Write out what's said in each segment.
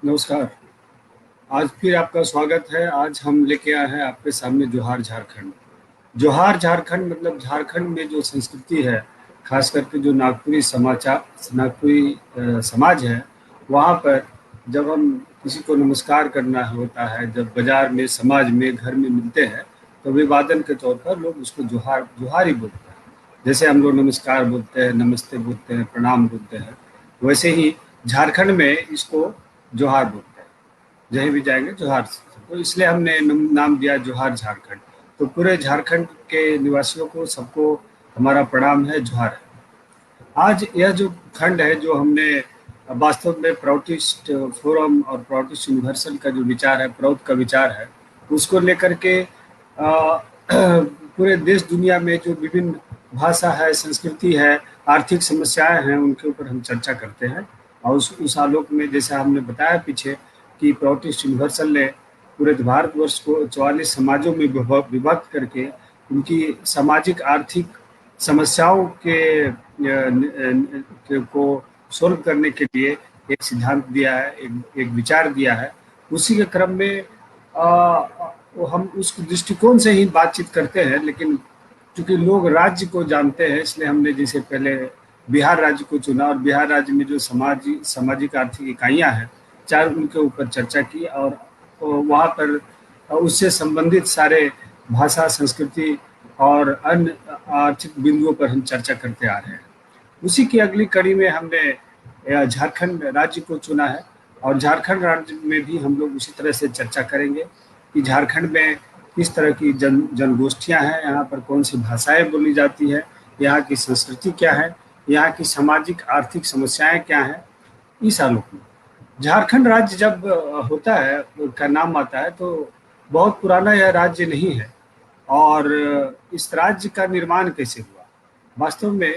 नमस्कार। आज फिर आपका स्वागत है। आज हम लेके आए हैं आपके सामने जोहार झारखंड। जोहार झारखंड मतलब झारखंड में जो संस्कृति है, खास करके जो नागपुरी समाज है, वहाँ पर जब हम किसी को नमस्कार करना होता है, जब बाजार में, समाज में, घर में मिलते हैं, तो अभिवादन के तौर पर लोग उसको जोहार जोहार ही बोलते हैं। जैसे हम लोग नमस्कार बोलते हैं, नमस्ते बोलते हैं, प्रणाम बोलते हैं, वैसे ही झारखंड में इसको जोहार बोलते हैं। जहीं भी जाएंगे जोहार से, तो इसलिए हमने नाम दिया जोहार झारखंड। तो पूरे झारखंड के निवासियों को, सबको हमारा प्रणाम है, जोहार है। आज यह जो खंड है, जो हमने वास्तव में प्राउटिस्ट फोरम और प्राउटिस्ट यूनिवर्सल का जो विचार है, प्राउड का विचार है, उसको लेकर के पूरे देश दुनिया में जो विभिन्न भाषा है, संस्कृति है, आर्थिक समस्याएं हैं, उनके ऊपर हम चर्चा करते हैं। और उस आलोक में, जैसा हमने बताया पीछे, कि प्राउटिस्ट यूनिवर्सल ने पूरे भारतवर्ष को 44 समाजों में विभक्त करके उनकी सामाजिक आर्थिक समस्याओं को सोल्व करने के लिए एक सिद्धांत दिया है, एक विचार दिया है। उसी के क्रम में हम उस दृष्टिकोण से ही बातचीत करते हैं। लेकिन चूंकि लोग राज्य को जानते हैं, इसलिए हमने जैसे पहले बिहार राज्य को चुना, और बिहार राज्य में जो सामाजिक आर्थिक इकाइयां हैं, 4 उनके ऊपर चर्चा की, और वहाँ पर उससे संबंधित सारे भाषा, संस्कृति और अन्य आर्थिक बिंदुओं पर हम चर्चा करते आ रहे हैं। उसी की अगली कड़ी में हमने झारखंड राज्य को चुना है, और झारखंड राज्य में भी हम लोग उसी तरह से चर्चा करेंगे कि झारखंड में किस तरह की जनगोष्ठियाँ हैं, यहाँ पर कौन सी भाषाएं बोली जाती है, यहाँ की संस्कृति क्या है, यहाँ की सामाजिक आर्थिक समस्याएं क्या हैं। इस आलोक में झारखंड राज्य जब होता है, का नाम आता है, तो बहुत पुराना यह राज्य नहीं है। और इस राज्य का निर्माण कैसे हुआ, वास्तव में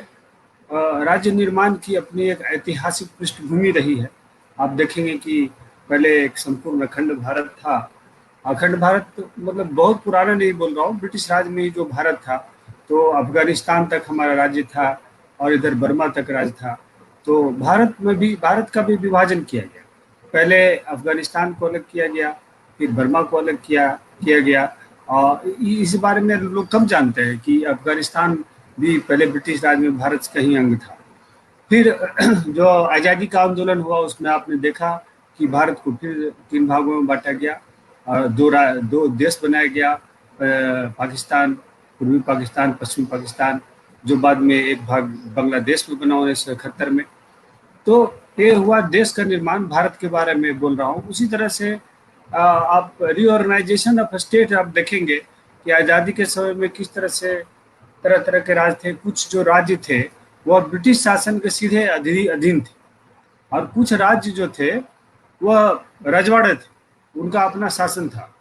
राज्य निर्माण की अपनी एक ऐतिहासिक पृष्ठभूमि रही है। आप देखेंगे कि पहले एक संपूर्ण अखंड भारत था। अखंड भारत मतलब बहुत पुराना नहीं बोल रहा हूँ, ब्रिटिश राज में ही जो भारत था, तो अफगानिस्तान तक हमारा राज्य था, और इधर बर्मा तक राज्य था। तो भारत का भी विभाजन किया गया। पहले अफगानिस्तान को अलग किया गया, फिर बर्मा को अलग किया गया। और इस बारे में लोग कम जानते हैं कि अफगानिस्तान भी पहले ब्रिटिश राज में भारत का ही अंग था। फिर जो आज़ादी का आंदोलन हुआ, उसमें आपने देखा कि भारत को फिर 3 भागों में बांटा गया, और दो देश बनाया गया, पाकिस्तान, पूर्वी पाकिस्तान, पश्चिमी पाकिस्तान, जो बाद में एक भाग बांग्लादेश में बना 1971 में। तो ये हुआ देश का निर्माण। भारत के बारे में बोल रहा हूँ। उसी तरह से आप रीऑर्गेनाइजेशन ऑफ स्टेट आप देखेंगे कि आज़ादी के समय में किस तरह से तरह तरह के राज थे। कुछ जो राज्य थे वह ब्रिटिश शासन के सीधे अधीन थे, और कुछ राज्य जो थे वह रजवाड़े थे, उनका अपना शासन था।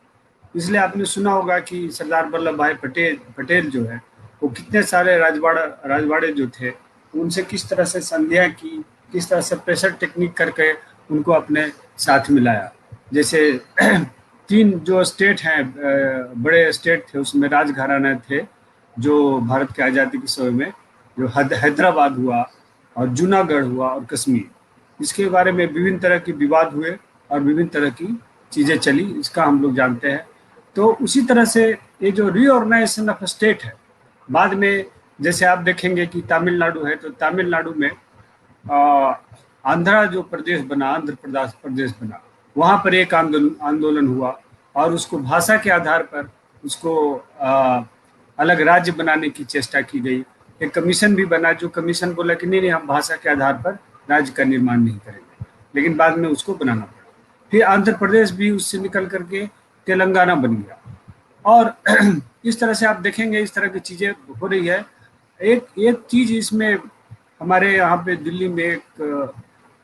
इसलिए आपने सुना होगा कि सरदार वल्लभ भाई पटेल जो है, वो कितने सारे राजवाड़े जो थे, उनसे किस तरह से संधियाँ की, किस तरह से प्रेशर टेक्निक करके उनको अपने साथ मिलाया। जैसे 3 जो स्टेट हैं, बड़े स्टेट थे, उसमें राजघराने थे जो भारत के आज़ादी के समय में, जो हैदराबाद हुआ, और जूनागढ़ हुआ, और कश्मीर। इसके बारे में विभिन्न तरह के विवाद हुए और विभिन्न तरह की चीज़ें चली, इसका हम लोग जानते हैं। तो उसी तरह से ये जो रीऑर्गेनाइजेशन ऑफ स्टेट है, बाद में जैसे आप देखेंगे कि तमिलनाडु है, तो तमिलनाडु में आंध्र प्रदेश बना, वहाँ पर एक आंदोलन हुआ, और उसको भाषा के आधार पर उसको अलग राज्य बनाने की चेष्टा की गई। एक कमीशन भी बना, जो कमीशन बोला कि नहीं, हम भाषा के आधार पर राज्य का निर्माण नहीं करेंगे, लेकिन बाद में उसको बनाना पड़ा। फिर आंध्र प्रदेश भी उससे निकल करके तेलंगाना बन गया। और इस तरह से आप देखेंगे, इस तरह की चीज़ें हो रही है। एक चीज़ इसमें, हमारे यहाँ पे दिल्ली में एक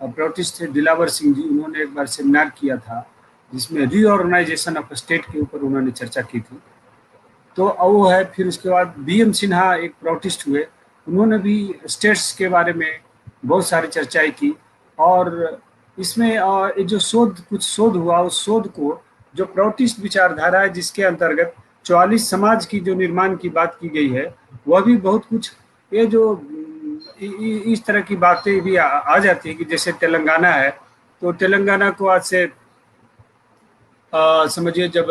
प्राउटिस्ट थे दिलावर सिंह जी, उन्होंने एक बार सेमिनार किया था जिसमें रीऑर्गेनाइजेशन ऑफ स्टेट के ऊपर उन्होंने चर्चा की थी। तो वो है। फिर उसके बाद BM सिन्हा एक प्राउटिस्ट हुए, उन्होंने भी स्टेट्स के बारे में बहुत सारी चर्चाएं की। और इसमें जो कुछ शोध हुआ, उस शोध को जो प्राउटिस्ट विचारधारा है, जिसके अंतर्गत 44 समाज की जो निर्माण की बात की गई है, वह भी बहुत कुछ, ये जो इस तरह की बातें भी आ जाती है कि जैसे तेलंगाना है, तो तेलंगाना को आज से समझिए जब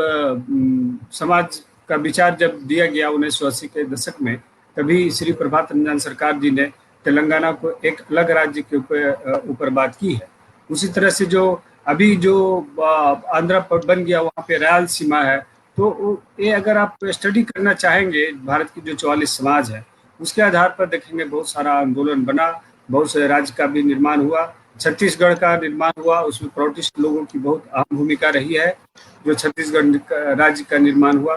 समाज का विचार जब दिया गया 1980 के दशक में, तभी श्री प्रभात रंजन सरकार जी ने तेलंगाना को एक अलग राज्य के ऊपर बात की है। उसी तरह से जो अभी जो आंध्र बन गया, वहाँ पे रायलसीमा है, तो ये अगर आप स्टडी करना चाहेंगे भारत की जो 44 समाज है, उसके आधार पर देखेंगे बहुत सारा आंदोलन बना, बहुत से राज्य का भी निर्माण हुआ। छत्तीसगढ़ का निर्माण हुआ, उसमें प्रोटिस्ट लोगों की बहुत अहम भूमिका रही है, जो छत्तीसगढ़ राज्य का निर्माण हुआ।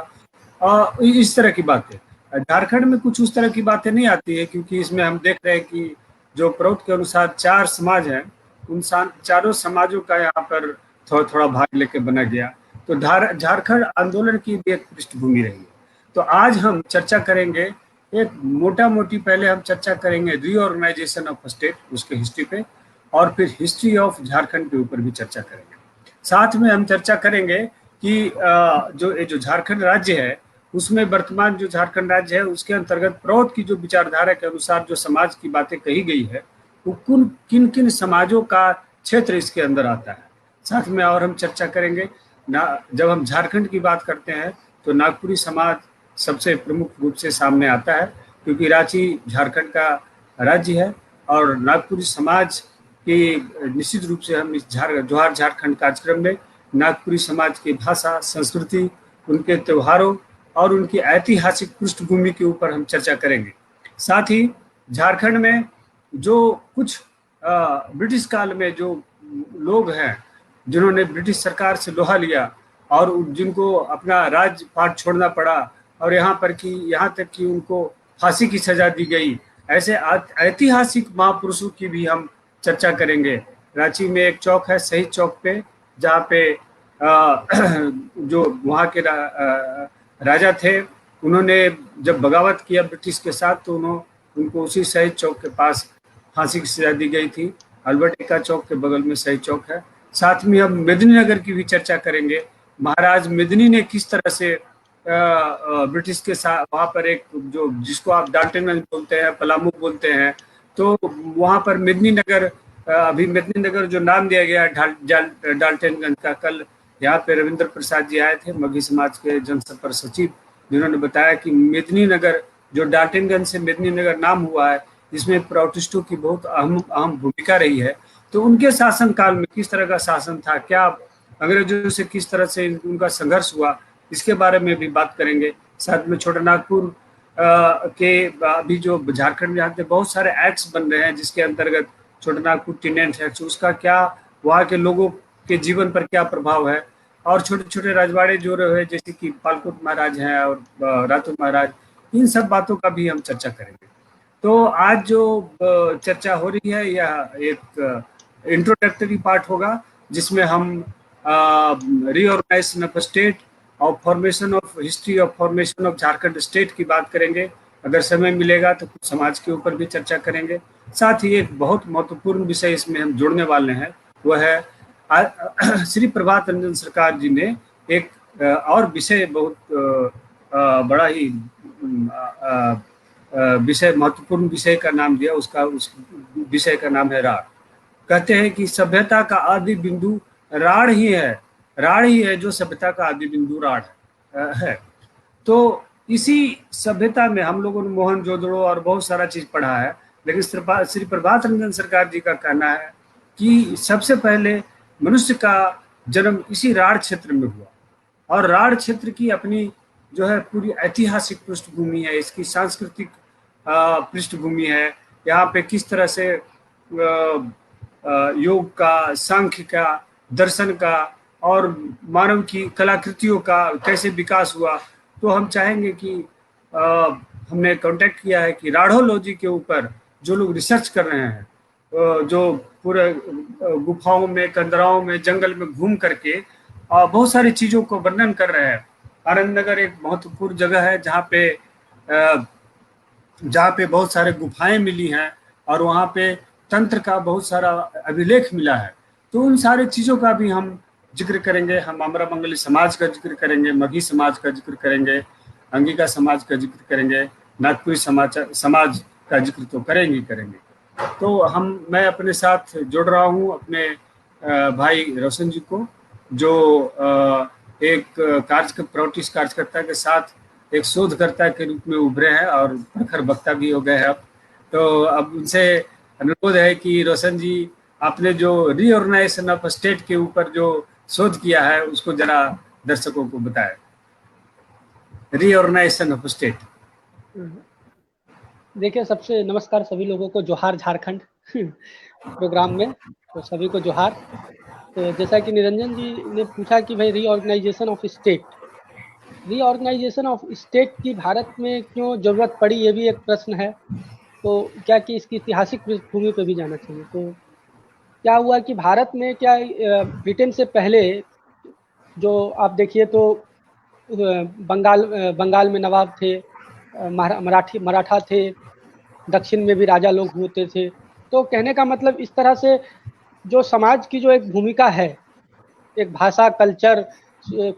इस तरह की बातें झारखंड में कुछ उस तरह की बातें नहीं आती है, क्योंकि इसमें हम देख रहे हैं कि जो प्रोत के अनुसार 4 समाज हैं, उन चारों समाजों का यहाँ पर थोड़ा थोड़ा भाग लेके बना गया। तो झारखंड आंदोलन की भी एक पृष्ठभूमि रही है। तो आज हम चर्चा करेंगे, एक मोटा मोटी पहले हम चर्चा करेंगे रीऑर्गेनाइजेशन ऑफ स्टेट, उसके हिस्ट्री पे, और फिर हिस्ट्री ऑफ झारखंड के ऊपर भी चर्चा करेंगे। साथ में हम चर्चा करेंगे कि जो झारखंड राज्य है, उसमें वर्तमान जो झारखंड राज्य है, उसके अंतर्गत प्रौढ़ की जो विचारधारा के अनुसार जो समाज की बातें कही गई है, वो किन किन समाजों का क्षेत्र इसके अंदर आता है। साथ में और हम चर्चा करेंगे जब हम झारखंड की बात करते हैं तो नागपुरी समाज सबसे प्रमुख रूप से सामने आता है, क्योंकि रांची झारखंड का राज्य है, और नागपुरी समाज की निश्चित रूप से हम इस जोहार झारखंड कार्यक्रम में नागपुरी समाज की भाषा, संस्कृति, उनके त्योहारों और उनकी ऐतिहासिक पृष्ठभूमि के ऊपर हम चर्चा करेंगे। साथ ही झारखंड में जो कुछ ब्रिटिश काल में जो लोग हैं, जिन्होंने ब्रिटिश सरकार से लोहा लिया और जिनको अपना राजपाट छोड़ना पड़ा, और यहाँ तक कि उनको फांसी की सजा दी गई, ऐसे ऐतिहासिक महापुरुषों की भी हम चर्चा करेंगे। रांची में एक चौक है शहीद चौक पे, जहाँ पे जो वहाँ के राजा थे, उन्होंने जब बगावत किया ब्रिटिश के साथ, तो उनको उसी शहीद चौक के पास फांसी की सजा दी गई थी। अल्बर्ट एक्का चौक के बगल में शहीद चौक है। साथ में हम मेदिनीनगर की भी चर्चा करेंगे। महाराज मेदिनी ने किस तरह से ब्रिटिश के साथ वहाँ पर एक जो जिसको आप डाल्टनगंज बोलते हैं, पलामू बोलते हैं, तो वहाँ पर मेदिनीनगर, अभी मेदिनीनगर जो नाम दिया गया डाल्टनगंज का, कल यहाँ पे रविंद्र प्रसाद जी आए थे, मगही समाज के जनसंपर्क सचिव, जिन्होंने बताया कि मेदिनीनगर जो डाल्टनगंज से मेदिनीनगर नाम हुआ है, इसमें प्रोटेस्टों की बहुत अहम भूमिका रही है। तो उनके शासन काल में किस तरह का शासन था, क्या अंग्रेजों से किस तरह से उनका संघर्ष हुआ, इसके बारे में भी बात करेंगे। साथ में छोटा नागपुर के अभी जो झारखंड में आते बहुत सारे एक्ट्स बन रहे हैं, जिसके अंतर्गत छोटा नागपुर टेनेंट एक्ट, उसका क्या वहाँ के लोगों के जीवन पर क्या प्रभाव है, और छोटे छोटे राजवाड़े जो रहे जैसे कि पालकोट महाराज हैं और रातू महाराज, इन सब बातों का भी हम चर्चा करेंगे। तो आज जो चर्चा हो रही है, यह एक इंट्रोडक्टरी पार्ट होगा, जिसमें हम रीऑर्गेनाइजेशन ऑफ स्टेट और formation of history of formation of Jharkhand state की बात करेंगे। अगर समय मिलेगा तो कुछ समाज के ऊपर भी चर्चा करेंगे। साथ ही एक बहुत महत्वपूर्ण विषय इसमें हम जोड़ने वाले हैं, वह है श्री प्रभात रंजन सरकार जी ने एक और विषय बहुत बड़ा ही विषय, महत्वपूर्ण विषय का नाम दिया। उस विषय का नाम है राढ़। कहते हैं कि सभ्यता का आदि बिंदु राढ़ ही है, राढ़ ही है जो सभ्यता का आदि बिंदु राढ़ है। तो इसी सभ्यता में हम लोगों ने मोहनजोदड़ो और बहुत सारा चीज पढ़ा है, लेकिन श्री प्रभात रंजन सरकार जी का कहना है कि सबसे पहले मनुष्य का जन्म इसी राढ़ क्षेत्र में हुआ, और राढ़ क्षेत्र की अपनी जो है पूरी ऐतिहासिक पृष्ठभूमि है, इसकी सांस्कृतिक पृष्ठभूमि है। यहाँ पे किस तरह से योग का, सांख्य का, दर्शन का और मानव की कलाकृतियों का कैसे विकास हुआ। तो हम चाहेंगे कि हमने कांटेक्ट किया है कि राढ़ोलॉजी के ऊपर जो लोग रिसर्च कर रहे हैं, जो पूरे गुफाओं में, कंदराओं में, जंगल में घूम करके बहुत सारी चीज़ों को वर्णन कर रहे हैं। आनंद नगर एक महत्वपूर्ण जगह है जहाँ पे बहुत सारे गुफाएं मिली हैं, और वहाँ पे तंत्र का बहुत सारा अभिलेख मिला है। तो उन सारे चीज़ों का भी हम जिक्र करेंगे। हम आमरा मंगली समाज का जिक्र करेंगे, मगही समाज का जिक्र करेंगे, अंगिका समाज का जिक्र करेंगे, नागपुरी समाज का जिक्र तो करेंगे। तो मैं अपने साथ जोड़ रहा हूँ अपने भाई रोशन जी को, जो एक कार्यकर्ता के साथ एक शोधकर्ता के रूप में उभरे हैं और प्रखर वक्ता भी हो गए हैं अब। तो अब उनसे अनुरोध है कि रोशन जी, आपने जो रीऑर्गेनाइजेशन ऑफ स्टेट के ऊपर जो शोध किया है उसको जरा दर्शकों को बताएं। Reorganization of state. देखिए, सबसे नमस्कार सभी लोगों को, जोहार झारखंड प्रोग्राम में, तो सभी को जोहार। तो जैसा कि निरंजन जी ने पूछा कि भाई रीऑर्गेनाइजेशन ऑफ स्टेट की भारत में क्यों ज़रूरत पड़ी, ये भी एक प्रश्न है। तो क्या कि इसकी ऐतिहासिक पृष्ठभूमि पे भी जाना चाहिए। तो क्या हुआ कि भारत में क्या ब्रिटेन से पहले जो आप देखिए तो बंगाल में नवाब थे, मराठा थे, दक्षिण में भी राजा लोग होते थे। तो कहने का मतलब इस तरह से जो समाज की जो एक भूमिका है, एक भाषा, कल्चर,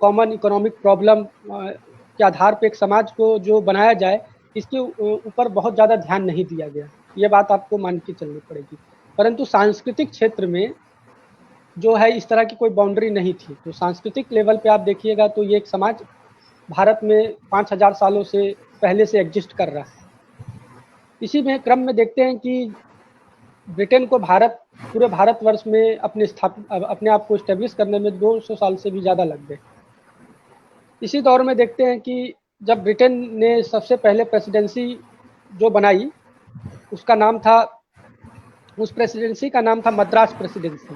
कॉमन इकोनॉमिक प्रॉब्लम के आधार पे एक समाज को जो बनाया जाए, इसके ऊपर बहुत ज़्यादा ध्यान नहीं दिया गया। ये बात आपको मान के चलनी पड़ेगी। परंतु सांस्कृतिक क्षेत्र में जो है इस तरह की कोई बाउंड्री नहीं थी। तो सांस्कृतिक लेवल पे आप देखिएगा तो ये एक समाज भारत में 5000 सालों से पहले से एग्जिस्ट कर रहा है। इसी में क्रम में देखते हैं कि ब्रिटेन को पूरे भारतवर्ष में अपने आप को इस्टेब्लिश करने में 200 साल से भी ज़्यादा लग गए। इसी दौर में देखते हैं कि जब ब्रिटेन ने सबसे पहले प्रेसिडेंसी जो बनाई, उस प्रेसिडेंसी का नाम था मद्रास प्रेसिडेंसी।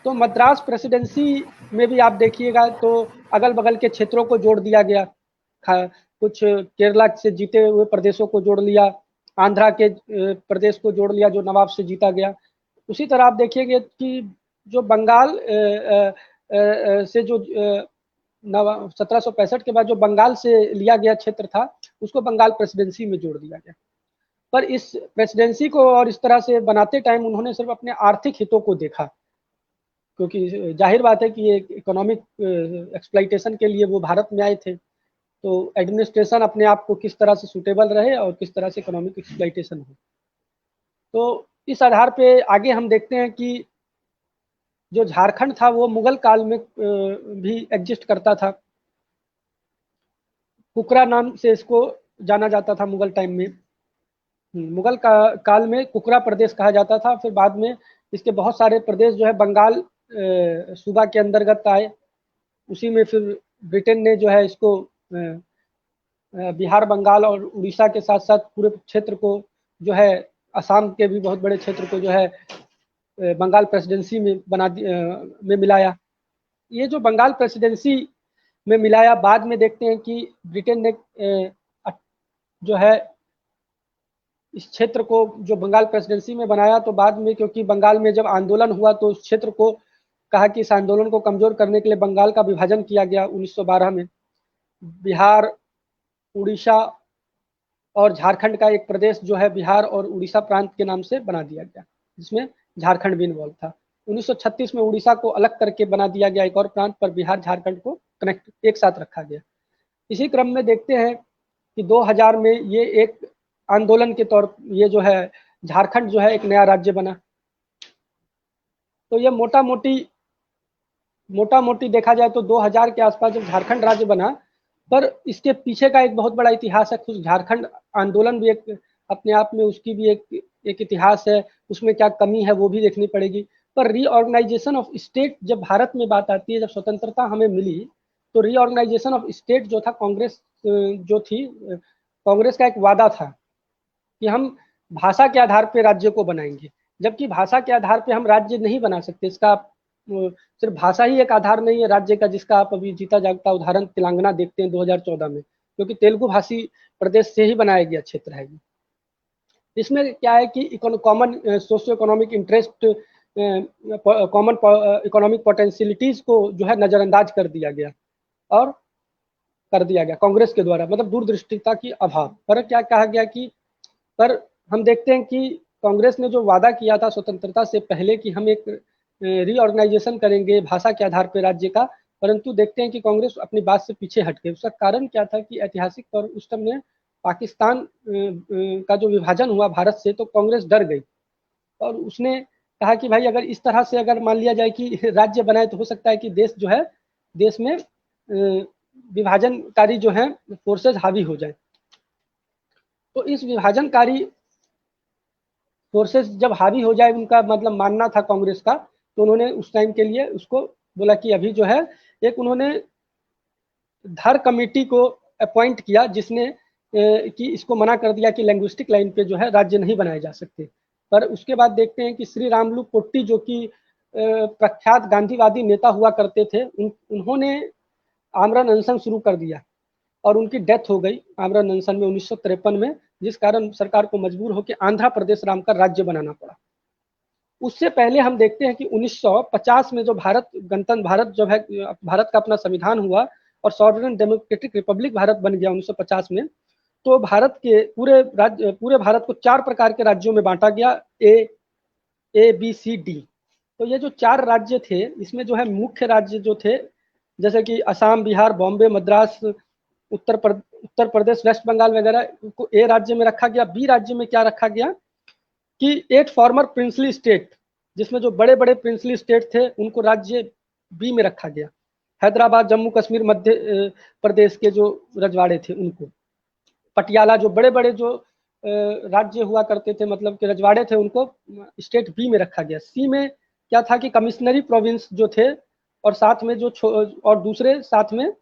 तो मद्रास प्रेसिडेंसी में भी आप देखिएगा तो अगल बगल के क्षेत्रों को जोड़ दिया गया, कुछ केरला से जीते हुए प्रदेशों को जोड़ लिया, आंध्रा के प्रदेश को जोड़ लिया जो नवाब से जीता गया। उसी तरह आप देखिएगा कि जो बंगाल से जो 1765 के बाद जो बंगाल से लिया गया क्षेत्र था, उसको बंगाल प्रेसिडेंसी में जोड़ दिया गया। पर इस प्रेसिडेंसी को और इस तरह से बनाते टाइम उन्होंने सिर्फ अपने आर्थिक हितों को देखा, क्योंकि जाहिर बात है कि एक इकोनॉमिक एक्सप्लॉइटेशन के लिए वो भारत में आए थे। तो एडमिनिस्ट्रेशन अपने आप को किस तरह से सूटेबल रहे और किस तरह से इकोनॉमिक एक्सप्लॉइटेशन हो। तो इस आधार पे आगे हम देखते हैं कि जो झारखंड था वो मुगल काल में भी एग्जिस्ट करता था। कुकरा नाम से इसको जाना जाता था मुगल टाइम में। मुगल काल में कुकरा प्रदेश कहा जाता था। फिर बाद में इसके बहुत सारे प्रदेश जो है बंगाल सूबा के अंतर्गत आए। उसी में फिर ब्रिटेन ने जो है इसको बिहार, बंगाल और उड़ीसा के साथ साथ पूरे क्षेत्र को जो है, असम के भी बहुत बड़े क्षेत्र को जो है बंगाल प्रेसिडेंसी में में मिलाया। ये जो बंगाल प्रेसिडेंसी में मिलाया, बाद में देखते हैं कि ब्रिटेन ने जो है इस क्षेत्र को जो बंगाल प्रेसिडेंसी में बनाया, तो बाद में क्योंकि बंगाल में जब आंदोलन हुआ तो उस क्षेत्र को कहा कि इस आंदोलन को कमजोर करने के लिए बंगाल का विभाजन किया गया 1912 में। बिहार, उड़ीसा और झारखंड का एक प्रदेश जो है बिहार और उड़ीसा प्रांत के नाम से बना दिया गया, जिसमें झारखंड भी इन्वॉल्व था। 1936 में उड़ीसा को अलग करके बना दिया गया एक और प्रांत, पर बिहार झारखंड को कनेक्ट एक साथ रखा गया। इसी क्रम में देखते हैं कि 2000 में ये एक आंदोलन के तौर ये जो है झारखंड जो है एक नया राज्य बना। तो ये मोटा मोटी देखा जाए तो 2000 के आसपास जब झारखंड राज्य बना, पर इसके पीछे का एक बहुत बड़ा इतिहास है। खुद झारखंड आंदोलन भी एक अपने आप में उसकी भी एक इतिहास है, उसमें क्या कमी है वो भी देखनी पड़ेगी। पर रीऑर्गेनाइजेशन ऑफ स्टेट जब भारत में बात आती है, जब स्वतंत्रता हमें मिली, तो रीऑर्गेनाइजेशन ऑफ स्टेट जो था, कांग्रेस जो थी, कांग्रेस का एक वादा था कि हम भाषा के आधार पर राज्य को बनाएंगे। जबकि भाषा के आधार पर हम राज्य नहीं बना सकते। इसका सिर्फ भाषा ही एक आधार नहीं है राज्य का, जिसका आप अभी जीता जागता उदाहरण तेलंगाना देखते हैं 2014 में, क्योंकि तेलुगु भाषी प्रदेश से ही बनाया गया क्षेत्र है। इसमें क्या है कि common socio economic interest, common economic potentialities को जो है नज़रअंदाज कर दिया गया कांग्रेस के द्वारा, मतलब दूरदृष्टिता की अभाव। पर क्या कहा गया कि पर हम देखते हैं कि कांग्रेस ने जो वादा किया था स्वतंत्रता से पहले कि हम एक रीऑर्गेनाइजेशन करेंगे भाषा के आधार पर राज्य का, परंतु देखते हैं कि कांग्रेस अपनी बात से पीछे हट गई। उसका कारण क्या था कि ऐतिहासिक तौर उस समय पाकिस्तान का जो विभाजन हुआ भारत से, तो कांग्रेस डर गई और उसने कहा कि भाई अगर इस तरह से अगर मान लिया जाए कि राज्य बनाए तो हो सकता है कि देश जो है, देश में विभाजनकारी जो है फोर्सेज हावी हो जाए। तो इस विभाजनकारी फोर्सेस जब हावी हो जाए, उनका मतलब मानना था कांग्रेस का, तो उन्होंने उस टाइम के लिए उसको बोला कि अभी जो है एक उन्होंने धर कमेटी को अपॉइंट किया, जिसने कि इसको मना कर दिया कि लैंग्विस्टिक लाइन पे जो है राज्य नहीं बनाए जा सकते। पर उसके बाद देखते हैं कि श्री रामुलु पोट्टी जो कि प्रख्यात गांधीवादी नेता हुआ करते थे, उन्होंने आमरण अनशन शुरू कर दिया और उनकी डेथ हो गई आमरण अनशन में 1953 में, जिस कारण सरकार को मजबूर होकर आंध्र प्रदेश नाम का राज्य बनाना पड़ा। उससे पहले हम देखते हैं कि 1950 में जो भारत गणतंत्र भारत जो है भारत का अपना संविधान हुआ और सॉवरेन डेमोक्रेटिक रिपब्लिक भारत बन गया 1950 में, तो भारत के पूरे भारत को 4 प्रकार के राज्यों में बांटा गया, ए बी सी डी। तो ये जो 4 राज्य थे, इसमें जो है मुख्य राज्य जो थे जैसे कि असम, बिहार, बॉम्बे, मद्रास, उत्तर प्रदेश, वेस्ट बंगाल वगैरह को ए राज्य में रखा गया। बी राज्य में क्या रखा गया कि 8 फॉर्मर प्रिंसली स्टेट, जिसमें जो बड़े बड़े प्रिंसली स्टेट थे उनको राज्य बी में रखा गया। हैदराबाद, जम्मू कश्मीर, मध्य प्रदेश के जो रजवाड़े थे उनको, पटियाला, जो बड़े बड़े जो राज्य हुआ करते थे मतलब कि रजवाड़े थे, उनको स्टेट बी में रखा गया। सी में क्या था कि कमिश्नरी प्रोविंस जो थे और साथ में जो और दूसरे साथ में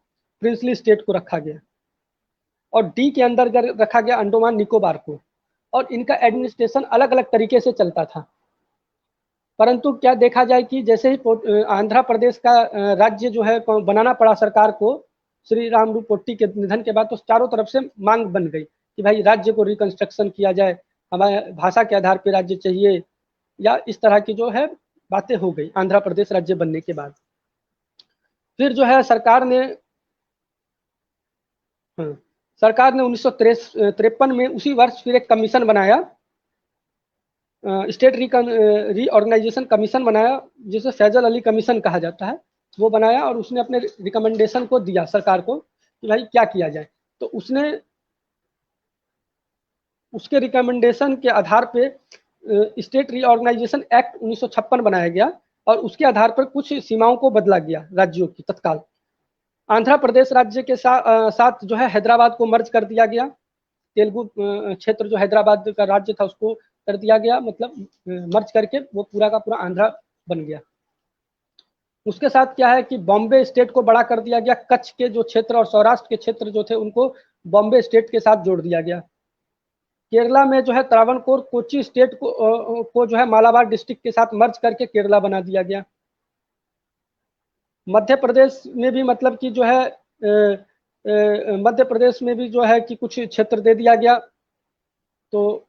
प्रिंसली स्टेट को रखा गया। और डी के अंदर रखा गया अंडमान निकोबार को, और इनका एडमिनिस्ट्रेशन अलग अलग तरीके से चलता था। परंतु क्या देखा जाए कि जैसे ही आंध्र प्रदेश का राज्य जो है बनाना पड़ा सरकार को श्री रामुलु पोट्टी के निधन के बाद, तो चारों तरफ से मांग बन गई कि भाई राज्य को रिकंस्ट्रक्शन किया जाए, हमारे भाषा के आधार पर राज्य चाहिए, या इस तरह की जो है बातें हो गई आंध्र प्रदेश राज्य बनने के बाद। फिर जो है सरकार ने 1953 में उसी वर्ष फिर एक कमीशन बनाया, स्टेट रीऑर्गेनाइजेशन कमीशन बनाया, जिसे फैजल अली कमीशन कहा जाता है, वो बनाया और उसने अपने रिकमेंडेशन को दिया सरकार को कि भाई क्या किया जाए। तो उसने उसके रिकमेंडेशन के आधार पे स्टेट रीऑर्गेनाइजेशन एक्ट 1956 बनाया गया और उसके आधार पर कुछ सीमाओं को बदला गया राज्यों की तत्काल। आंध्र प्रदेश राज्य के साथ जो है हैदराबाद को मर्ज कर दिया गया, तेलुगु क्षेत्र जो हैदराबाद का राज्य था उसको कर दिया गया, मतलब मर्ज करके वो पूरा का पूरा आंध्र बन गया। उसके साथ क्या है कि बॉम्बे स्टेट को बड़ा कर दिया गया, कच्छ के जो क्षेत्र और सौराष्ट्र के क्षेत्र जो थे उनको बॉम्बे स्टेट के साथ जोड़ दिया गया। केरला में जो है त्रावणकोर, कोची स्टेट को जो है मालाबार डिस्ट्रिक्ट के साथ मर्ज करके केरला बना दिया गया। मध्य प्रदेश में भी मतलब कि जो है मध्य प्रदेश में भी जो है कि कुछ क्षेत्र दे दिया गया। तो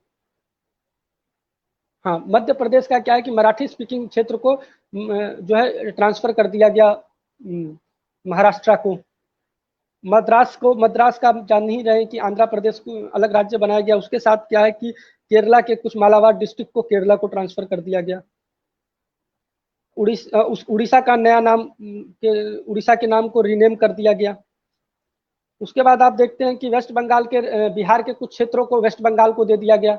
हाँ, मध्य प्रदेश का क्या है कि मराठी स्पीकिंग क्षेत्र को जो है ट्रांसफर कर दिया गया महाराष्ट्र को। मद्रास का आप जान ही रहे कि आंध्र प्रदेश को अलग राज्य बनाया गया। उसके साथ क्या है कि केरला के कुछ मालाबार डिस्ट्रिक्ट को केरला को ट्रांसफर कर दिया गया। उड़ीसा का नया नाम उड़ीसा के नाम को रीनेम कर दिया गया। उसके बाद आप देखते हैं कि वेस्ट बंगाल के बिहार के कुछ क्षेत्रों को वेस्ट बंगाल को दे दिया गया,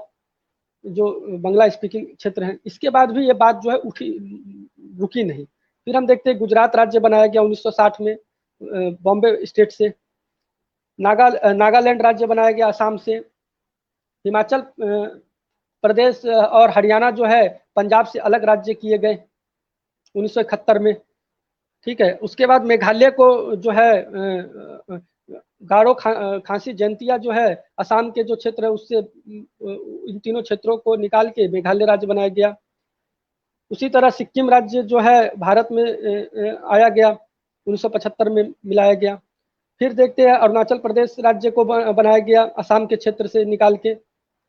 जो बांग्ला स्पीकिंग क्षेत्र हैं। इसके बाद भी ये बात जो है रुकी नहीं। फिर हम देखते हैं गुजरात राज्य बनाया गया 1960 में बॉम्बे स्टेट से। नागालैंड राज्य बनाया गया असम से। हिमाचल प्रदेश और हरियाणा जो है पंजाब से अलग राज्य किए गए 1971 में। ठीक है, उसके बाद मेघालय को जो है गारो खासी जयंतिया जो है असम के जो क्षेत्र है उससे इन तीनों क्षेत्रों को निकाल के मेघालय राज्य बनाया गया। उसी तरह सिक्किम राज्य जो है भारत में आया गया 1975 में मिलाया गया। फिर देखते हैं अरुणाचल प्रदेश राज्य को बनाया गया असम के क्षेत्र से निकाल के।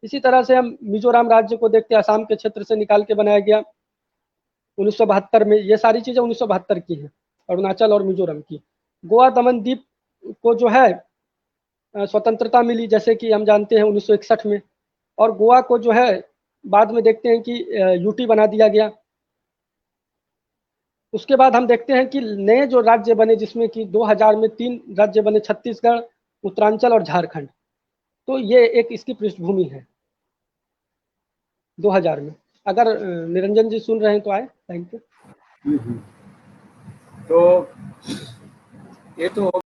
इसी तरह से हम मिजोरम राज्य को देखते हैं असम के क्षेत्र से निकाल के बनाया गया 1972 में। ये सारी चीज़ें 1972 की हैं, अरुणाचल और मिजोरम की। गोवा दमन दीप को जो है स्वतंत्रता मिली जैसे कि हम जानते हैं 1961 में, और गोवा को जो है बाद में देखते हैं कि यूटी बना दिया गया। उसके बाद हम देखते हैं कि नए जो राज्य बने जिसमें कि 2000 में 3 राज्य बने, छत्तीसगढ़, उत्तरांचल और झारखंड। तो ये एक इसकी पृष्ठभूमि है 2000 में। अगर निरंजन जी सुन रहे हैं तो आए। Thank you. तो ये तो